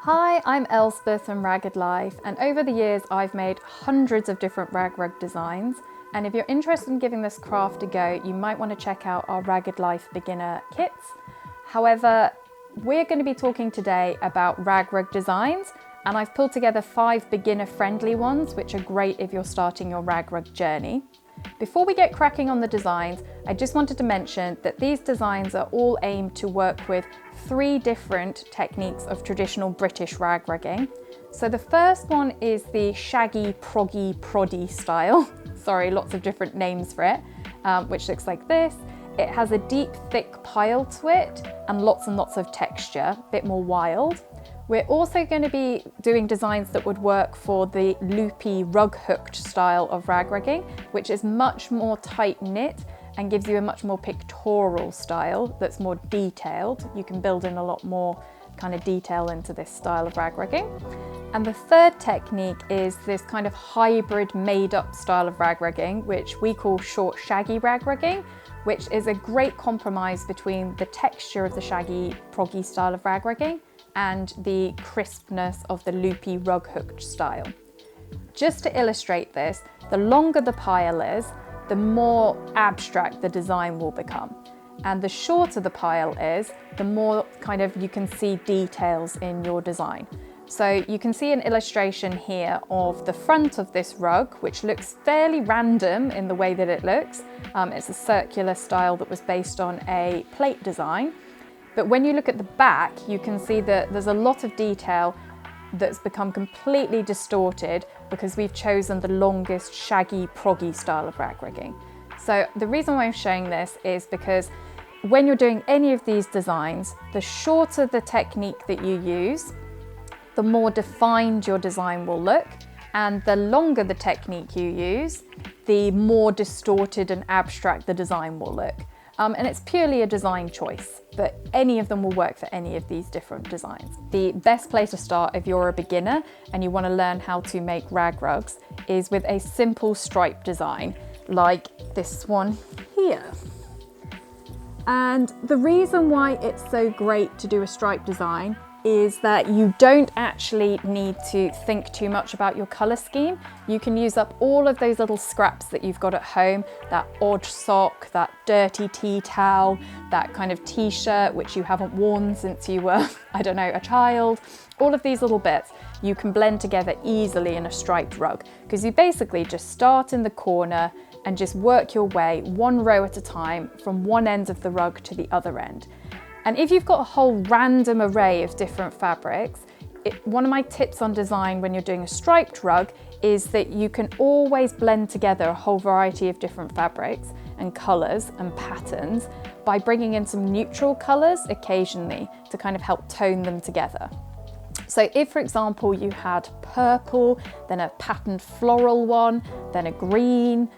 Hi, I'm Elspeth from Ragged Life, and over the years I've made hundreds of different rag rug designs. And if you're interested in giving this craft a go, you might want to check out our Ragged Life beginner kits. However, we're going to be talking today about rag rug designs, and I've pulled together 5 beginner friendly ones which are great if you're starting your rag rug journey. Before we get cracking on the designs, I just wanted to mention that these designs are all aimed to work with 3 different techniques of traditional British rag rugging. So the first one is the Shaggy, Proggy, Proddy style. Sorry, lots of different names for it, which looks like this. It has a deep, thick pile to it and lots of texture, a bit more wild. We're also going to be doing designs that would work for the loopy rug hooked style of rag rugging, which is much more tight knit and gives you a much more pictorial style that's more detailed. You can build in a lot more kind of detail into this style of rag rugging. And the third technique is this kind of hybrid made up style of rag rugging, which we call short shaggy rag rugging, which is a great compromise between the texture of the shaggy proggy style of rag rugging and the crispness of the loopy rug hooked style. Just to illustrate this, the longer the pile is, the more abstract the design will become. And the shorter the pile is, the more kind of you can see details in your design. So you can see an illustration here of the front of this rug, which looks fairly random in the way that it looks. It's a circular style that was based on a plate design. But when you look at the back, you can see that there's a lot of detail that's become completely distorted because we've chosen the longest shaggy proggy style of rag rugging. So the reason why I'm showing this is because when you're doing any of these designs, the shorter the technique that you use, the more defined your design will look, and the longer the technique you use, the more distorted and abstract the design will look. And it's purely a design choice, but any of them will work for any of these different designs. The best place to start if you're a beginner and you want to learn how to make rag rugs is with a simple stripe design like this one here. And the reason why it's so great to do a stripe design is that you don't actually need to think too much about your colour scheme. You can use up all of those little scraps that you've got at home, that odd sock, that dirty tea towel, that kind of t-shirt which you haven't worn since you were, I don't know, a child. All of these little bits you can blend together easily in a striped rug, because you basically just start in the corner and just work your way one row at a time from one end of the rug to the other end. And if you've got a whole random array of different fabrics, one of my tips on design when you're doing a striped rug is that you can always blend together a whole variety of different fabrics and colours and patterns by bringing in some neutral colours occasionally to kind of help tone them together. So if, for example, you had purple, then a patterned floral one, then a green,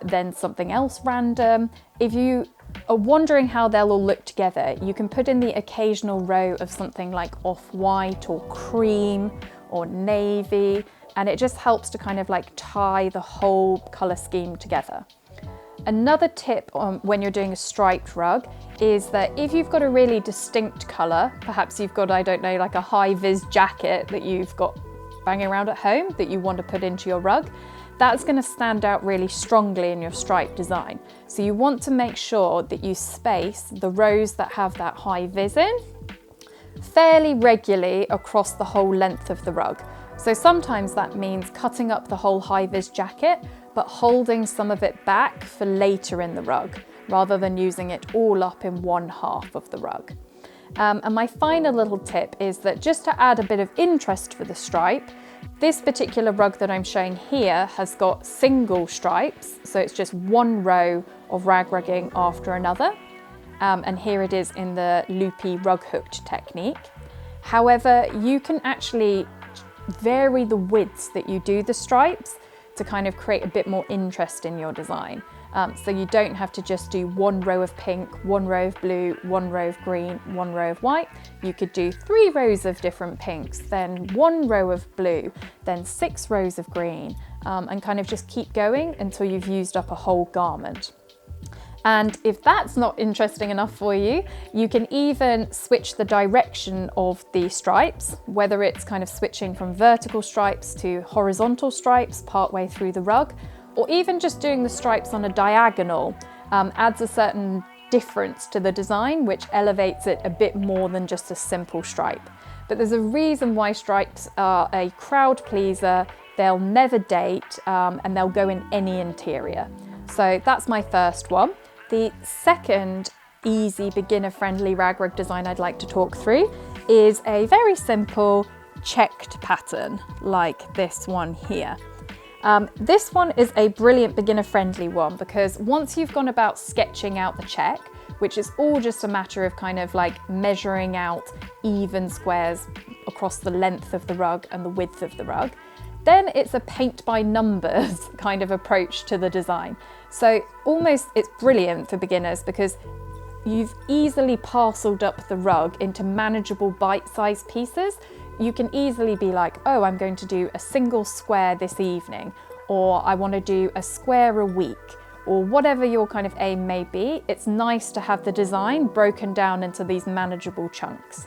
then something else random, if you are wondering how they'll all look together, you can put in the occasional row of something like off-white or cream or navy, and it just helps to kind of like tie the whole colour scheme together. Another tip when you're doing a striped rug is that if you've got a really distinct colour, perhaps you've got, I don't know, like a high-vis jacket that you've got banging around at home that you want to put into your rug, that's going to stand out really strongly in your stripe design. So you want to make sure that you space the rows that have that high vis in fairly regularly across the whole length of the rug. So sometimes that means cutting up the whole high vis jacket, but holding some of it back for later in the rug, rather than using it all up in one half of the rug. And my final little tip is that just to add a bit of interest for the stripe, this particular rug that I'm showing here has got single stripes, so it's just one row of rag rugging after another. And here it is in the loopy rug hooked technique. However, you can actually vary the widths that you do the stripes to kind of create a bit more interest in your design. So you don't have to just do one row of pink, one row of blue, one row of green, one row of white. You could do 3 rows of different pinks, then 1 row of blue, then 6 rows of green, and kind of just keep going until you've used up a whole garment. And if that's not interesting enough for you, you can even switch the direction of the stripes, whether it's kind of switching from vertical stripes to horizontal stripes partway through the rug, or even just doing the stripes on a diagonal adds a certain difference to the design, which elevates it a bit more than just a simple stripe. But there's a reason why stripes are a crowd pleaser. They'll never date and they'll go in any interior. So that's my first one. The second easy beginner-friendly rag rug design I'd like to talk through is a very simple checked pattern like this one here. This one is a brilliant beginner-friendly one because once you've gone about sketching out the check, which is all just a matter of kind of like measuring out even squares across the length of the rug and the width of the rug, then it's a paint by numbers kind of approach to the design. So almost it's brilliant for beginners because you've easily parceled up the rug into manageable bite-sized pieces. You can easily be like, oh, I'm going to do a single square this evening, or I want to do a square a week, or whatever your kind of aim may be. It's nice to have the design broken down into these manageable chunks.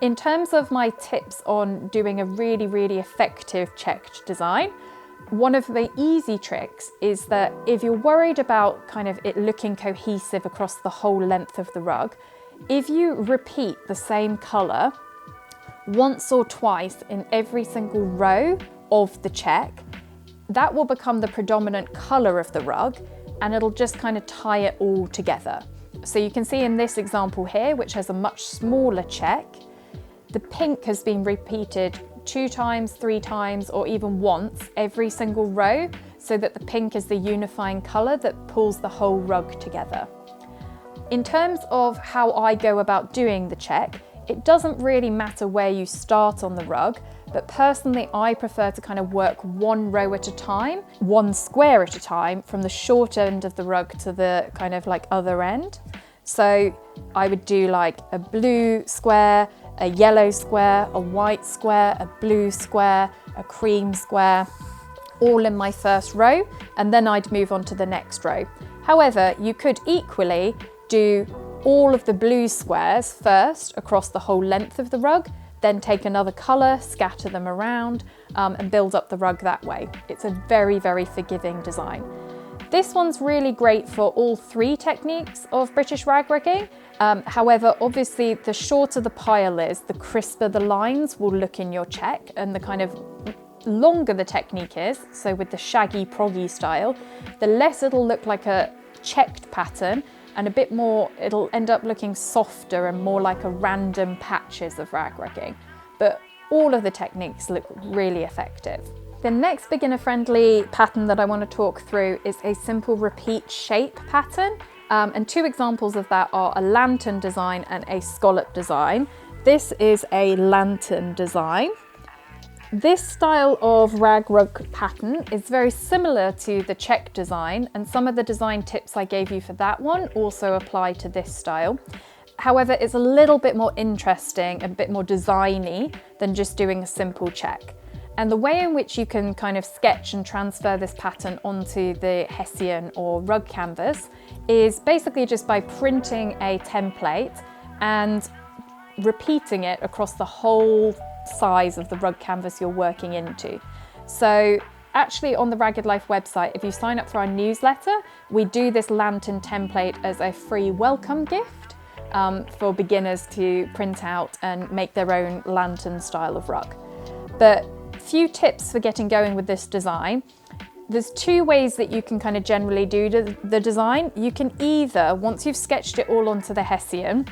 In terms of my tips on doing a really, really effective checked design, one of the easy tricks is that if you're worried about kind of it looking cohesive across the whole length of the rug, if you repeat the same colour once or twice in every single row of the check, that will become the predominant colour of the rug and it'll just kind of tie it all together. So you can see in this example here, which has a much smaller check, the pink has been repeated 2 times, 3 times, or even once every single row, so that the pink is the unifying colour that pulls the whole rug together. In terms of how I go about doing the check, it doesn't really matter where you start on the rug, but personally I prefer to kind of work one row at a time, one square at a time, from the short end of the rug to the kind of like other end. So I would do like a blue square, a yellow square, a white square, a blue square, a cream square, all in my first row, and then I'd move on to the next row. However, you could equally do all of the blue squares first across the whole length of the rug, then take another colour, scatter them around, and build up the rug that way. It's a very, very forgiving design. This one's really great for all 3 techniques of British rag rigging. However, obviously the shorter the pile is, the crisper the lines will look in your check, and the kind of longer the technique is, so with the Shaggy Proddy style, the less it'll look like a checked pattern and a bit more, it'll end up looking softer and more like a random patches of rag rigging. But all of the techniques look really effective. The next beginner-friendly pattern that I want to talk through is a simple repeat shape pattern. And 2 examples of that are a lantern design and a scallop design. This is a lantern design. This style of rag rug pattern is very similar to the check design, and some of the design tips I gave you for that one also apply to this style. However, it's a little bit more interesting, a bit more designy than just doing a simple check. And the way in which you can kind of sketch and transfer this pattern onto the Hessian or rug canvas is basically just by printing a template and repeating it across the whole size of the rug canvas you're working into. So actually on the Ragged Life website, if you sign up for our newsletter, we do this lantern template as a free welcome gift for beginners to print out and make their own lantern style of rug. But few tips for getting going with this design. There's 2 ways that you can kind of generally do the design. You can either, once you've sketched it all onto the Hessian,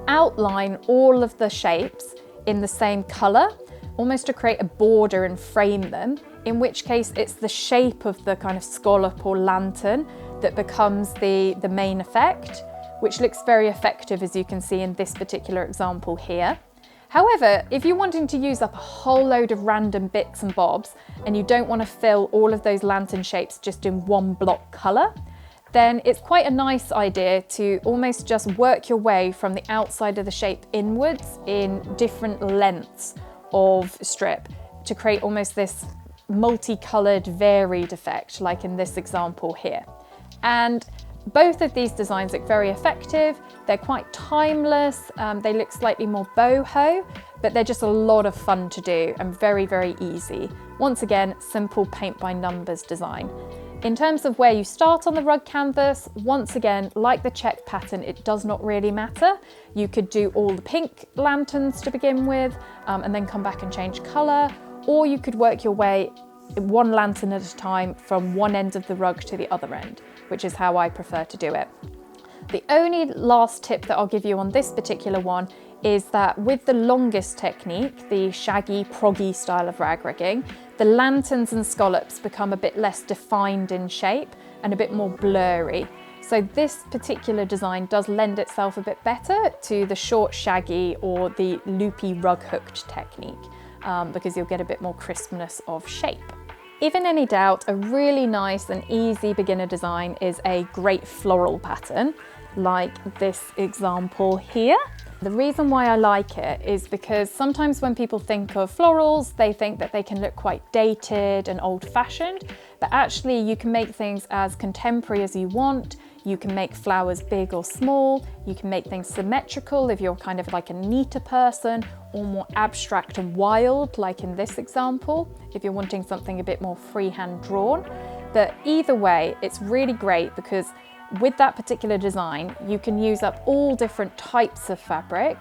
outline all of the shapes in the same colour, almost to create a border and frame them, in which case it's the shape of the kind of scallop or lantern that becomes the main effect, which looks very effective, as you can see in this particular example here. However, if you're wanting to use up a whole load of random bits and bobs and you don't want to fill all of those lantern shapes just in one block colour, then it's quite a nice idea to almost just work your way from the outside of the shape inwards in different lengths of strip to create almost this multicoloured varied effect, like in this example here. And Both of these designs look very effective. They're quite timeless. They look slightly more boho, but they're just a lot of fun to do and very, very easy. Once again, simple paint by numbers design. In terms of where you start on the rug canvas, once again, like the check pattern, it does not really matter. You could do all the pink lanterns to begin with, and then come back and change colour, or you could work your way one lantern at a time from one end of the rug to the other end, which is how I prefer to do it. The only last tip that I'll give you on this particular one is that with the longest technique, the Shaggy Proddy style of rag rigging, the lanterns and scallops become a bit less defined in shape and a bit more blurry. So this particular design does lend itself a bit better to the short shaggy or the loopy rug hooked technique, because you'll get a bit more crispness of shape. If in any doubt, a really nice and easy beginner design is a great floral pattern, like this example here. The reason why I like it is because sometimes when people think of florals, they think that they can look quite dated and old-fashioned, but actually you can make things as contemporary as you want. You can make flowers big or small. You can make things symmetrical if you're kind of like a neater person, or more abstract and wild, like in this example, if you're wanting something a bit more freehand drawn. But either way, it's really great because with that particular design, you can use up all different types of fabric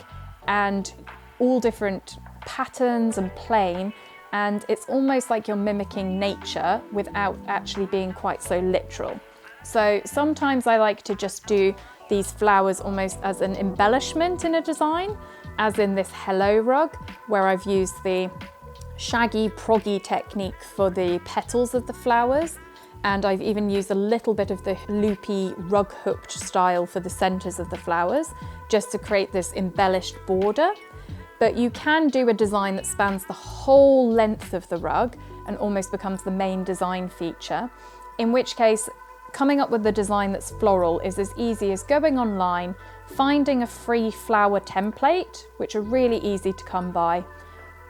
and all different patterns and plain, and it's almost like you're mimicking nature without actually being quite so literal. So sometimes I like to just do these flowers almost as an embellishment in a design, as in this hello rug, where I've used the Shaggy Proddy technique for the petals of the flowers. And I've even used a little bit of the loopy rug hooked style for the centers of the flowers, just to create this embellished border. But you can do a design that spans the whole length of the rug and almost becomes the main design feature, in which case coming up with the design that's floral is as easy as going online, finding a free flower template, which are really easy to come by,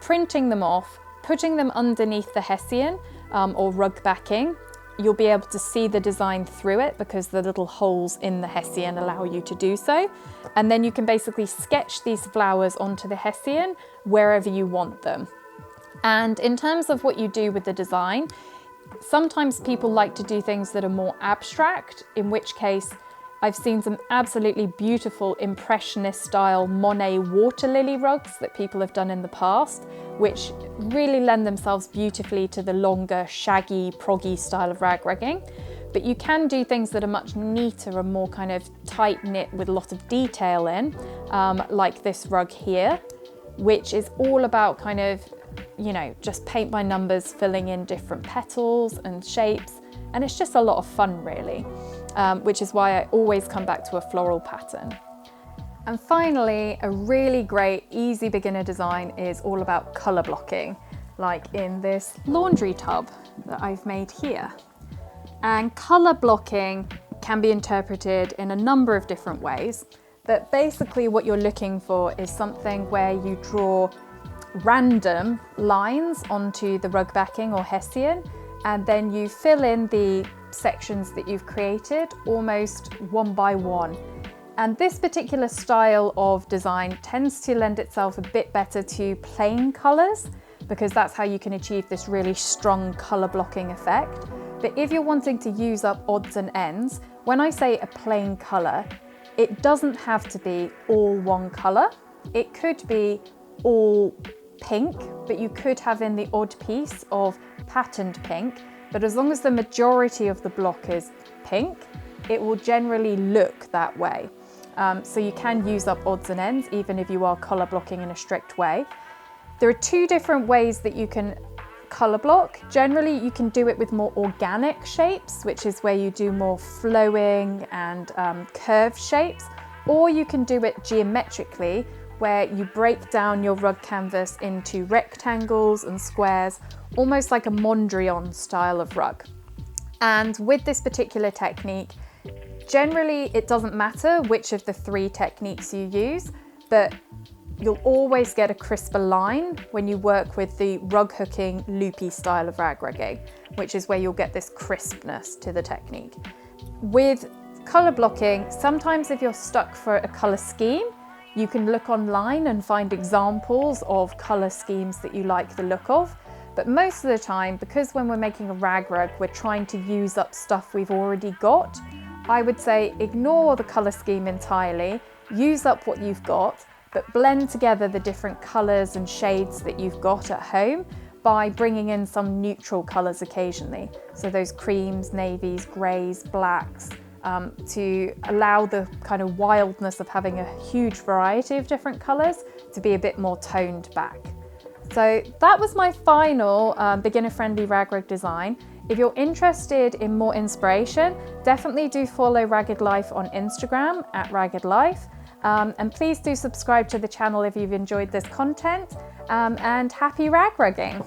printing them off, putting them underneath the hessian or rug backing. You'll be able to see the design through it because the little holes in the hessian allow you to do so. And then you can basically sketch these flowers onto the hessian wherever you want them. And in terms of what you do with the design, sometimes people like to do things that are more abstract, in which case I've seen some absolutely beautiful impressionist style Monet water lily rugs that people have done in the past, which really lend themselves beautifully to the longer shaggy Proddy style of rag rigging. But you can do things that are much neater and more kind of tight knit with a lot of detail in, like this rug here, which is all about kind of, you know, just paint by numbers, filling in different petals and shapes. And it's just a lot of fun really, which is why I always come back to a floral pattern. And finally, a really great easy beginner design is all about color blocking, like in this laundry tub that I've made here. And color blocking can be interpreted in a number of different ways, but basically what you're looking for is something where you draw random lines onto the rug backing or hessian, and then you fill in the sections that you've created almost one by one. And this particular style of design tends to lend itself a bit better to plain colours, because that's how you can achieve this really strong colour blocking effect. But if you're wanting to use up odds and ends, when I say a plain colour, it doesn't have to be all one colour. It could be all pink, but you could have in the odd piece of patterned pink. But as long as the majority of the block is pink, it will generally look that way. So you can use up odds and ends, even if you are colour blocking in a strict way. There are two different ways that you can colour block. Generally, you can do it with more organic shapes, which is where you do more flowing and curved shapes, or you can do it geometrically, where you break down your rug canvas into rectangles and squares, almost like a Mondrian style of rug. And with this particular technique, generally it doesn't matter which of the three techniques you use, but you'll always get a crisper line when you work with the rug hooking loopy style of rag rigging, which is where you'll get this crispness to the technique. With Colour blocking, sometimes if you're stuck for a colour scheme, you can look online and find examples of colour schemes that you like the look of. But most of the time, because when we're making a rag rug, we're trying to use up stuff we've already got, I would say ignore the colour scheme entirely, use up what you've got, but blend together the different colours and shades that you've got at home by bringing in some neutral colours occasionally. So those creams, navies, greys, blacks, to allow the kind of wildness of having a huge variety of different colours to be a bit more toned back. So that was my final beginner-friendly rag rug design. If you're interested in more inspiration, definitely do follow Ragged Life on Instagram @RaggedLife. And please do subscribe to the channel if you've enjoyed this content, and happy rag rugging!